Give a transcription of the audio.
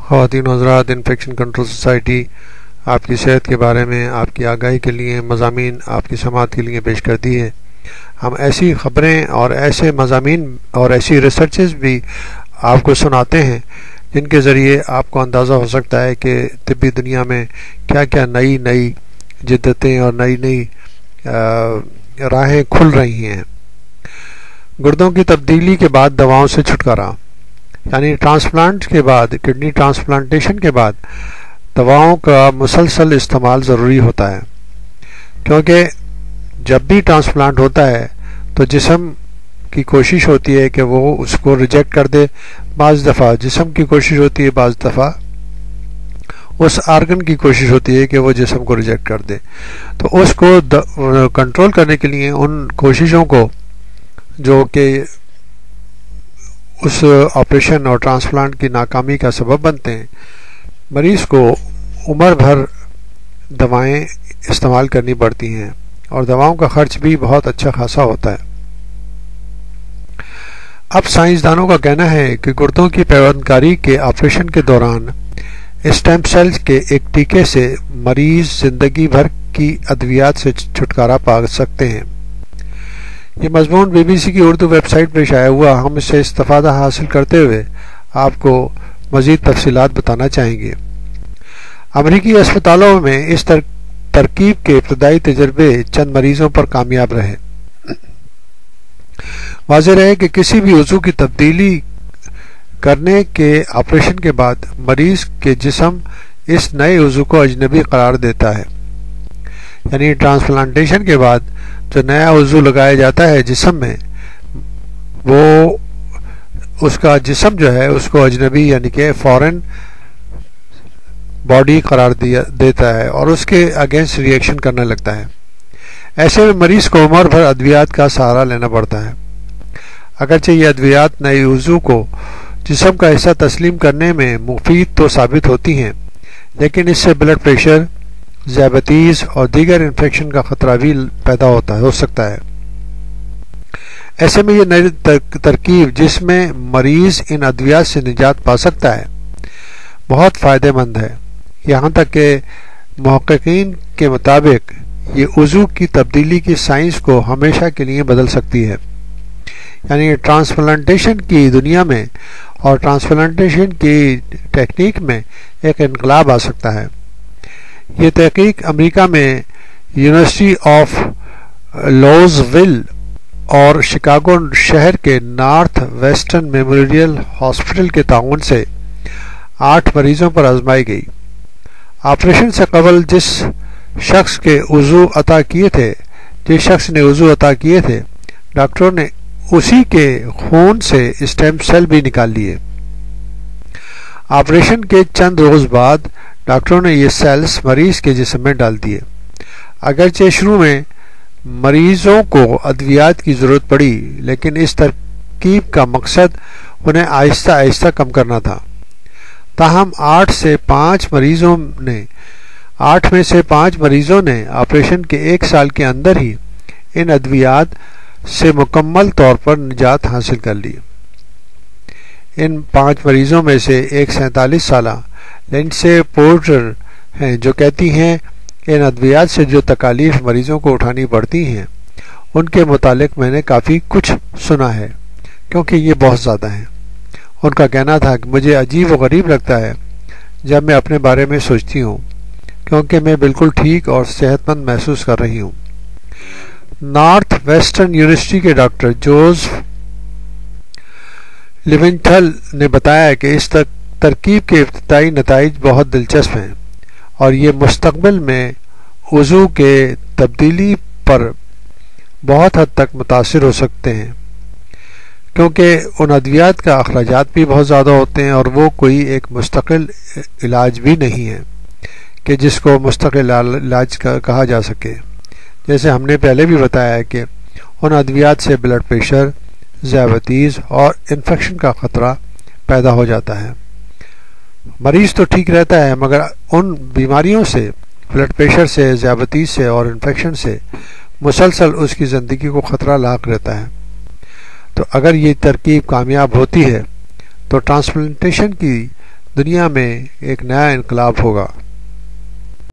خواتین و حضرات، انفیکشن کنٹرول سوسائٹی آپ کی صحت کے بارے میں آپ کی آگاہی کے لیے مضامین آپ کی سماعت کے لیے پیش کرتی ہے۔ ہم ایسی خبریں اور ایسے مضامین اور ایسی ریسرچز بھی آپ کو سناتے ہیں جن کے ذریعے آپ کو اندازہ ہو سکتا ہے کہ طبی دنیا میں کیا کیا نئی جدتیں اور نئی راہیں کھل رہی ہیں۔ گردوں کی تبدیلی کے بعد دواؤں سے چھٹکارا، یعنی ٹرانسپلانٹ کے بعد، کڈنی ٹرانسپلانٹیشن کے بعد دواؤں کا مسلسل استعمال ضروری ہوتا ہے، کیونکہ جب بھی ٹرانسپلانٹ ہوتا ہے تو جسم کی کوشش ہوتی ہے کہ وہ اس کو ریجیکٹ کر دے، بعض دفعہ جسم کی کوشش ہوتی ہے، بعض دفعہ اس آرگن کی کوشش ہوتی ہے کہ وہ جسم کو ریجیکٹ کر دے۔ تو اس کو کنٹرول کرنے کے لیے ان کوششوں کو جو کہ اس آپریشن اور ٹرانسپلانٹ کی ناکامی کا سبب بنتے ہیں، مریض کو عمر بھر دوائیں استعمال کرنی پڑتی ہیں اور دواؤں کا خرچ بھی بہت اچھا خاصا ہوتا ہے۔ اب سائنسدانوں کا کہنا ہے کہ گردوں کی پیوندکاری کے آپریشن کے دوران اسٹیم سیلز کے ایک ٹیکے سے مریض زندگی بھر کی ادویات سے چھٹکارا پا سکتے ہیں۔ یہ مضمون BBC کی اردو ویب سائٹ پر شائع ہوا۔ ہم اس سے استفادہ حاصل کرتے ہوئے آپ کو مزید تفصیلات بتانا چاہیں گے۔ امریکی اسپتالوں میں اس ترکیب کے ابتدائی تجربے چند مریضوں پر کامیاب رہے۔ واضح رہے کہ کسی بھی عضو کی تبدیلی کرنے کے آپریشن کے بعد مریض کے جسم اس نئے عضو کو اجنبی قرار دیتا ہے، یعنی ٹرانسپلانٹیشن کے بعد جو نیا عضو لگایا جاتا ہے جسم میں، وہ اس کا جسم جو ہے اس کو اجنبی یعنی کہ فورن باڈی قرار دیتا ہے اور اس کے اگینسٹ ریئیکشن کرنے لگتا ہے۔ ایسے میں مریض کو عمر بھر ادویات کا سہارا لینا پڑتا ہے۔ اگرچہ یہ ادویات نئے عضو کو جسم کا حصہ تسلیم کرنے میں مفید تو ثابت ہوتی ہیں، لیکن اس سے بلڈ پریشر، ذیابیطیز اور دیگر انفیکشن کا خطرہ بھی پیدا ہو سکتا ہے۔ ایسے میں یہ نئی ترکیب جس میں مریض ان ادویات سے نجات پا سکتا ہے بہت فائدہ مند ہے، یہاں تک کہ محققین کے مطابق یہ عضو کی تبدیلی کی سائنس کو ہمیشہ کے لیے بدل سکتی ہے، یعنی ٹرانسپلانٹیشن کی دنیا میں اور ٹرانسپلانٹیشن کی ٹیکنیک میں ایک انقلاب آ سکتا ہے۔ یہ تحقیق امریکہ میں یونیورسٹی آف لوئزویل اور شکاگو شہر کے نارتھ ویسٹرن میموریل ہاسپٹل کے تعاون سے 8 مریضوں پر آزمائی گئی۔ آپریشن سے قبل جس شخص نے عضو عطا کیے تھے، ڈاکٹروں نے اسی کے خون سے اسٹیم سیل بھی نکال لیے۔ آپریشن کے چند روز بعد ڈاکٹروں نے یہ سیلز مریض کے جسم میں ڈال دیے۔ اگرچہ شروع میں مریضوں کو ادویات کی ضرورت پڑی، لیکن اس ترکیب کا مقصد انہیں آہستہ آہستہ کم کرنا تھا۔ تاہم 8 میں سے 5 مریضوں نے آپریشن کے 1 سال کے اندر ہی ان ادویات سے مکمل طور پر نجات حاصل کر لی۔ ان 5 مریضوں میں سے ایک 47 سالہ لینڈسے پورٹر ہیں، جو کہتی ہیں ان ادویات سے جو تکالیف مریضوں کو اٹھانی پڑتی ہیں ان کے متعلق میں نے کافی کچھ سنا ہے، کیونکہ یہ بہت زیادہ ہیں۔ ان کا کہنا تھا کہ مجھے عجیب و غریب لگتا ہے جب میں اپنے بارے میں سوچتی ہوں، کیونکہ میں بالکل ٹھیک اور صحت مند محسوس کر رہی ہوں۔ نارتھ ویسٹرن یونیورسٹی کے ڈاکٹر جوزف لیونتھل نے بتایا کہ اس ترکیب کے ابتدائی نتائج بہت دلچسپ ہیں اور یہ مستقبل میں عضو کے تبدیلی پر بہت حد تک متاثر ہو سکتے ہیں، کیونکہ ان ادویات کا اخراجات بھی بہت زیادہ ہوتے ہیں اور وہ کوئی ایک مستقل علاج بھی نہیں ہے کہ جس کو مستقل علاج کہا جا سکے۔ جیسے ہم نے پہلے بھی بتایا کہ ان ادویات سے بلڈ پریشر، ذیابیطیز اور انفیکشن کا خطرہ پیدا ہو جاتا ہے۔ مریض تو ٹھیک رہتا ہے، مگر ان بیماریوں سے، بلڈ پریشر سے، ذیابیطیز سے اور انفیکشن سے مسلسل اس کی زندگی کو خطرہ لاحق رہتا ہے۔ تو اگر یہ ترکیب کامیاب ہوتی ہے تو ٹرانسپلانٹیشن کی دنیا میں ایک نیا انقلاب ہوگا۔